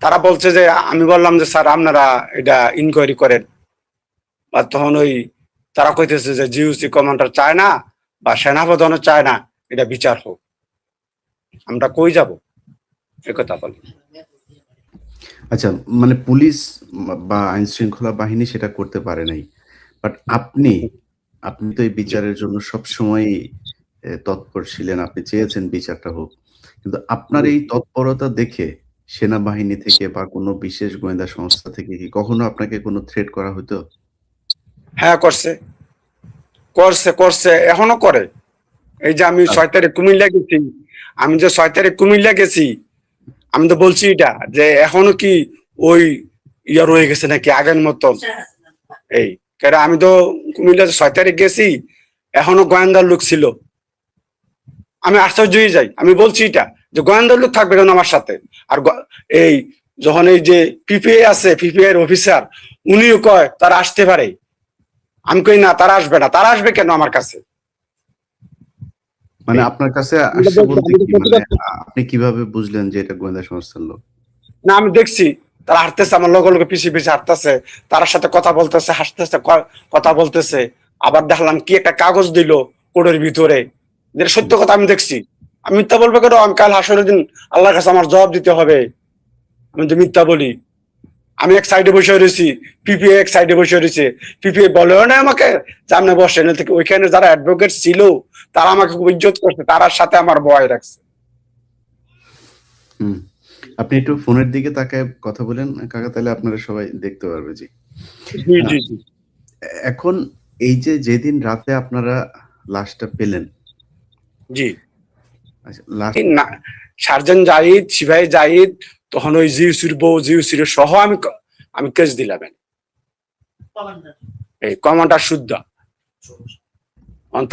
তারা বলছে যে আমি বললাম যে স্যার আপনারা এটা ইনকোয়ারি করেন, বা তখন ওই তারা কইতেছে যে জিওসি কমান্ডার চায় না বা সেনাপ্রধানও চায় না এটা বিচার হোক। আমরা কই যাব একথা বলি। আচ্ছা, মানে পুলিশ বা আইন শৃঙ্খলা বাহিনী সেটা করতে পারে নাই, বাট আপনি আপনি তো এই বিচারের জন্য সবসময় তৎপর ছিলেন, আপনি চেয়েছেন বিচারটা হোক, কিন্তু আপনার এই তৎপরতা দেখে সেনাবাহিনী থেকে বা কোনো বিশেষ গোয়েন্দা সংস্থা থেকে কি কখনো আপনাকে কোনো থ্রেট করা হতো? হ্যাঁ করছে, করছে, করছে, এখনো করে। এই যে আমি 6 তারিখ কুমিল্লা গেছি, আমি যে 6 তারিখ কুমিল্লা গেছি, আমি তো বলছি এটা যে এখনো কি ওই ইয়া রয়ে গেছে নাকি আগের মতন। এই কারণ আমি তো কুমিল্লা 6 তারিখ গেছি, এখনো গোয়েন্দার লোক ছিল। আমি আশ্চর্য হয়ে যাই, আমি বলছি এটা যে গোয়েন্দার লোক থাকবে কেন আমার সাথে। আর এই যখন এই যে পিপিআই আছে, পিপিআই এর অফিসার, উনিও কয় তারা আসতে পারে, আমি কই না তারা আসবে না। তারা আসবে কেন আমার কাছে? মানে আপনার কাছে আসছে বলতে কি, মানে আপনি কিভাবে বুঝলেন যে এটা গোয়েন্দা সংস্থার লোক? না আমি দেখছি তারা হাঁটতেছে, আমার লগে লগে পিছিয়ে পিছিয়ে হাঁটতেছে, তার সাথে কথা বলতেছে, হাসতেছে, কথা বলতেছে। আবার দেখলাম কি একটা কাগজ দিল কোটের ভিতরে, যেটা সত্য কথা আমি দেখছি। আমি মিথ্যা বলবো কেন? আমি কাল হাসরের দিন আল্লাহর কাছে আমার জবাব দিতে হবে। আমি তো মিথ্যা বলি? আমি এক সাইডে বসে রয়েছি, পিপিএ এক সাইডে বসে রয়েছে। পিপিএ বলেও না আমাকে সামনে বসে না, থেকে ওইখানে যারা অ্যাডভোকেট ছিল তারা আমাকে খুব ইজ্জত করছে, তার সাথে আমার ভয় রাখছে। হুম, আপনি একটু ফোনের দিকে তাকায় কথা বলেন কাকা, তাহলে আপনারা সবাই দেখতে পারবে। জি, জি জি জি। এখন এই যে যেদিন রাতে আপনারা লাশটা পেলেন, জি আচ্ছা লাশ না, সার্জেন্ট জাহিদ, সিপাহী জাহিদ, তখন ওই জিউসির বউ, জিউসির সহ আমি কেস দিলাম। এই কমান্ডার শুদ্ধ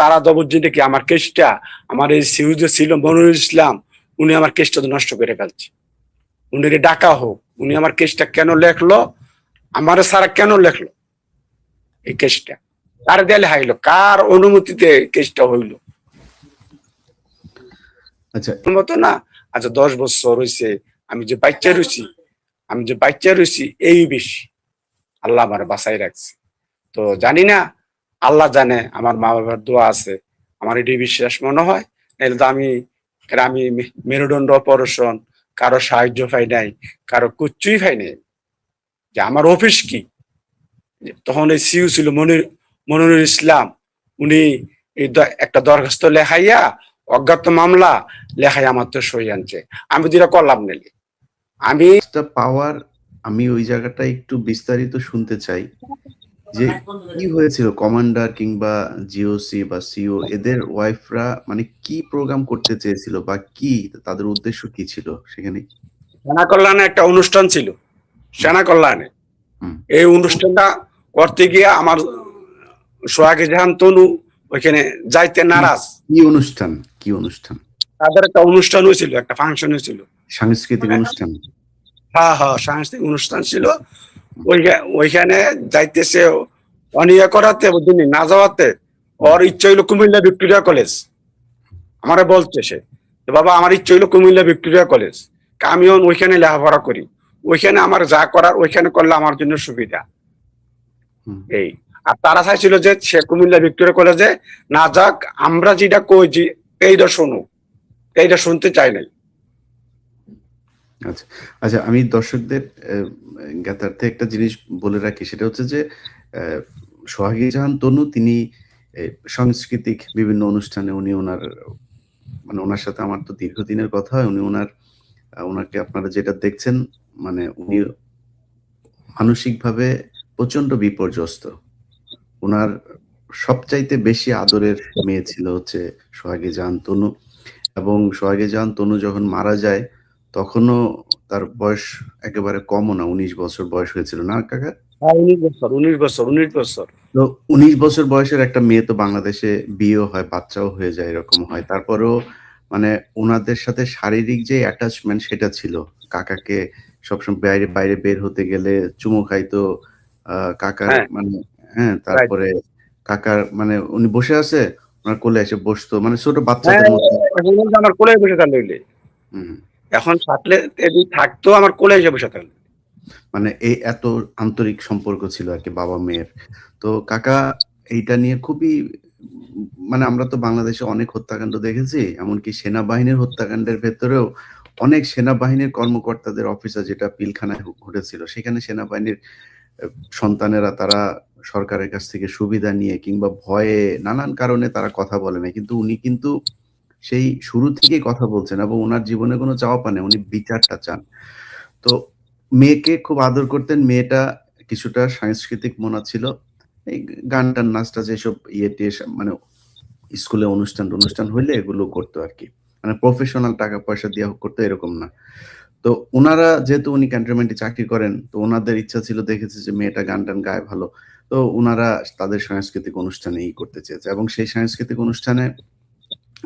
তারা তো বুঝছি কি আমার কেসটা, আমার এই সিউজে ছিল মনিরুল ইসলাম, উনি আমার কেসটা তো নষ্ট করে ফেলছে। উনি ডাকা হোক, উনি আমার কেসটা কেন লেখলো, আমার সারা কেন লেখলো এই কেসটা, কার দেয়ালে হাইলো, কার অনুমতিতে কেসটা হইলো? আচ্ছা মতো না। আচ্ছা 10 বছর হয়েছে আমি যে বাচ্চা রয়েছি, আমি যে বাচ্চা রয়েছি এই বেশি আল্লাহ আমার বাঁচাই রাখছে। তো জানি না, আল্লাহ জানে, আমার মা বাবার দোয়া আছে, আমার এটাই বিশ্বাস মনে হয়। নাহলে তো আমি মেরুদণ্ড অপারেশন, কারো সাহায্য পাই নাই, কারো কুচ্ছুই পাই নাই। যে আমার অফিস কি, তখন এই সিইউ ছিল মনিরুল ইসলাম, উনি এই একটা দরখাস্ত লেখাইয়া অজ্ঞাত মামলা লেখাই আমার তো সই আনছে, আমি যেটা করলাম নিলি আমি পাওয়ার, আমি ওই জায়গাটা একটু বিস্তারিত শুনতে চাই যে কি হয়েছিল, কমান্ডার কিংবা জিওসি বা সিও এদের ওয়াইফরা মানে কি প্রোগ্রাম করতে চেয়েছিল বা কি তাদের উদ্দেশ্য কি ছিল সেখানে? সেনা কল্যাণে একটা অনুষ্ঠান ছিল, সেনা কল্যাণে। এই অনুষ্ঠানটা করতে গিয়ে আমার সোহাগে জাহান তনু ওইখানে যাইতে নারাজ। কি অনুষ্ঠান, কি অনুষ্ঠান? তাদের একটা অনুষ্ঠান হয়েছিল, একটা ফাংশন হয়েছিল, সাংস্কৃতিক অনুষ্ঠান? হ্যাঁ হ্যাঁ সাংস্কৃতিক অনুষ্ঠান ছিল। ওইখানে যাইতেছে অনিয়া করাতে, বুঝলি না যাওয়াতে, ওর ইচ্ছা হইলো কুমিল্লা ভিক্টোরিয়া কলেজ। আমারে বলছে সে, বাবা আমার ইচ্ছা হইলো কুমিল্লা ভিক্টোরিয়া কলেজ, আমিও ওইখানে লেখাপড়া করি, ওইখানে আমার যা করার ওইখানে করলে আমার জন্য সুবিধা। এই আর তারা চাইছিল যে সে কুমিল্লা ভিক্টোরিয়া কলেজে না যাক, আমরা যেটা কইছি এইটা শুনুক, এইটা শুনতে চাই নাই। আচ্ছা, আচ্ছা, আমি দর্শকদের জ্ঞাতার্থে একটা জিনিস বলে রাখি, সেটা হচ্ছে যে সোহাগী জাহান তনু তিনি সাংস্কৃতিক বিভিন্ন অনুষ্ঠানে উনি ওনার মানে ওনার সাথে আমার তো দীর্ঘদিনের কথা হয়, উনি ওনাকে আপনারা যেটা দেখছেন মানে উনি মানসিকভাবে প্রচন্ড বিপর্যস্ত। উনার সবচাইতে বেশি আদরের মেয়ে ছিল হচ্ছে সোহাগী জাহান তনু, এবং সোহাগী জাহান তনু যখন মারা যায় তখনও তার বয়স একেবারে কমও না, 19 বছর বয়স হয়েছিল না কাকা? 19 বছর। তো 19 বছর বয়সের একটা মেয়ে তো বাংলাদেশে বিয়েও হয়, বাচ্চাও হয়ে যায়, এরকম হয়। তারপরেও মানে উনাদের সাথে শারীরিক যে অ্যাটাচমেন্ট সেটা ছিল। কাকাকে সবসময় বাইরে বাইরে বের হতে গেলে চুমু খাইতো। কাকার হ্যাঁ মানে হ্যাঁ, রাইট। তারপরে কাকার মানে উনি বসে আছে, উনার কোলে এসে বসতো। মানে ছোট হ্যাঁ বাচ্চাদের মতো। এখন বলছে আমার কোলে বসে থাকলে হইলে। হুম। এখন থাকলে যদি থাকতো আমার কোলে এসে বসে থাকলো। মানে এই এত আন্তরিক সম্পর্ক ছিল আরকি বাবা মেয়ের। তো কাকা এইটা নিয়ে খুবই মানে আমরা তো বাংলাদেশে অনেক হত্যাকাণ্ড দেখেছি। এমনকি সেনাবাহিনীর হত্যাকাণ্ডের ভেতরেও অনেক সেনাবাহিনীর কর্মকর্তাদের অফিসে যেটা পিলখানায় ঘটেছিল। সেখানে সেনাবাহিনীর এ সন্তানেরা তারা সরকারের কাছ থেকে সুবিধা নিয়ে কিংবা ভয়ে নানান কারণে তারা কথা বলে নাই। কিন্তু উনি কিন্তু সেই শুরু থেকেই কথা বলছেন এবং উনার জীবনে কোনো চাওয়া পান নাই। উনি বিচারটা চান। তো মেয়েকে খুব আদর করতেন। মেয়েটা কিছুটা সাংস্কৃতিক মনা ছিল। এই গান-টান, নাচ-টাচ এসব ইয়ে-টিয়ে মানে স্কুলে অনুষ্ঠান-টনুষ্ঠান হইলে এগুলো করতো আরকি। মানে প্রফেশনাল টাকা-পয়সা দিয়া করতো এরকম না। তো উনারা যেহেতু উনি ক্যান্টনমেন্টে চাকরি করেন, তো উনাদের ইচ্ছা ছিল দেখেছে যে মেয়েটা গান-টান গায় ভালো। তো উনারা তাদের সাংস্কৃতিক অনুষ্ঠানে করতে চেয়েছে এবং সেই সাংস্কৃতিক অনুষ্ঠানে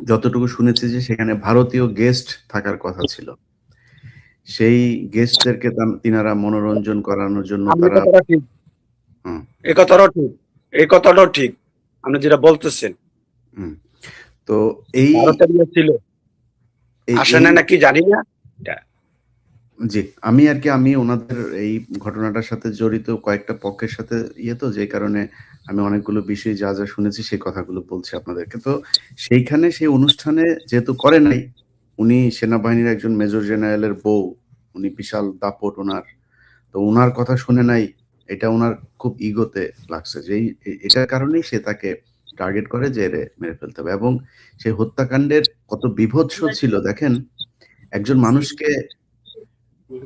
যতটুকু শুনেছি যে সেখানে ভারতীয় গেস্ট থাকার কথা ছিল। সেই গেস্টদেরকে তিনারা মনোরঞ্জন করানোর জন্য আপনার তারা কথাটা ঠিক। হুম, এই কথাটাও ঠিক। এই কথাটাও ঠিক। আপনি যেটা বলতেছেন। হুম। তো এই ভারতের ইয়ে ছিল। এই আসে এই না নাকি জানি না। এটা জি, আমি উনাদের এই ঘটনাটার সাথে জড়িত কয়েকটা পক্ষের সাথে তো যে কারণে আমি অনেকগুলো বিষয় যা শুনেছি সেই কথাগুলো বলছি আপনাদেরকে। তো সেইখানে সেই অনুষ্ঠানে যেহেতু করে নাই, উনি সেনাবাহিনীর একজন মেজর জেনারেলের বউ, উনি বিশাল দাপট উনার। তো উনার কথা শুনে নাই, এটা উনার খুব ইগোতে লাগছে যে এটার কারণেই সে তাকে টার্গেট করে যে এরে মেরে ফেলতে হবে এবং সেই হত্যাকাণ্ডের কত বীভৎস ছিল দেখেন, একজন মানুষকে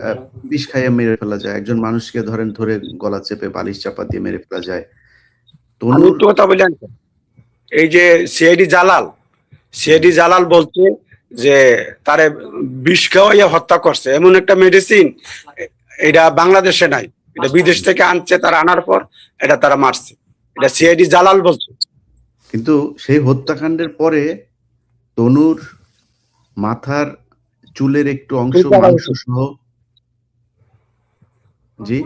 আ বিষ খাইয়ে মেরে ফেলা যায়। একজন মানুষকে ধরে গলা চেপে বালিশ চাপা দিয়ে মেরে ফেলা যায়। আমি তনুর একটু কথা বলি আনতে। এই যে সিআইডি জালাল, হুম, সিআইডি জালাল বলছে যে তারে বিষ খাওয়াইয়া হত্যা করছে। এমন একটা মেডিসিন এটা বাংলাদেশে নাই। এটা বিদেশ থেকে আনছে, তারা আনার পর এটা তারা মারছে। এটা সিআইডি জালাল বলছে। কিন্তু সেই হত্যাকাণ্ডের পরে তনুর মাথার চুলের একটু অংশ চুল কাটা মাংস হয়েছে। সহ জি?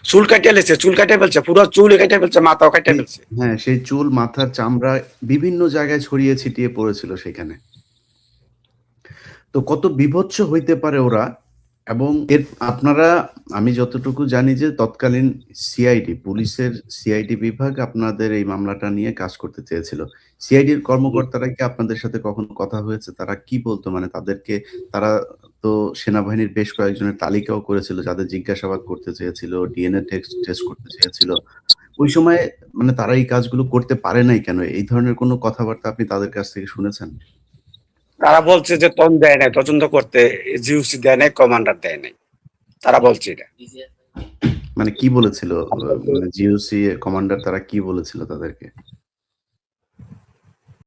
চুল কাটিয়ে লেছে, চুল কাটিয়ে ফেলছে, পুরো চুল কেটে ফেলছে, মাথাও কাটিয়ে সেই ফেলছে। হ্যাঁ, সেই চুল, মাথার চামড়া বিভিন্ন জায়গায় ছড়িয়ে ছিটিয়ে পড়েছিল সেখানে। তো কত বীভৎস হইতে পারে ওরা এবং আপনারা আমি যতটুকু জানি যে তৎকালীন সিআইডি, পুলিশের সিআইডি বিভাগ আপনাদের এই মামলাটা নিয়ে কাজ করতে চেয়েছিল। সিআইডির কর্মকর্তারা কি আপনাদের সাথে কখনো কথা হয়েছে? তারা কি বলতো? মানে তারা তো সেনাবাহিনীর বেশ কয়েকজনের তালিকাও করেছিল যাদের জিজ্ঞাসাবাদ করতে চেয়েছিল, ডিএনএ টেস্ট করতে চেয়েছিল। ওই সময়ে মানে তারা এই কাজগুলো করতে পারে নাই কেন? এই ধরনের কোনো কথাবার্তা আপনি তাদের কাছ থেকে শুনেছেন? তারা বলছে যে দেয় নাই, তদন্ত করতে জিওসি দেয় নাই, কমান্ডার দেয় নাই। তারা বলছে এটা। মানে কি বলেছিল? মানে জিওসি কমান্ডার তারা কি বলেছিল তাদেরকে?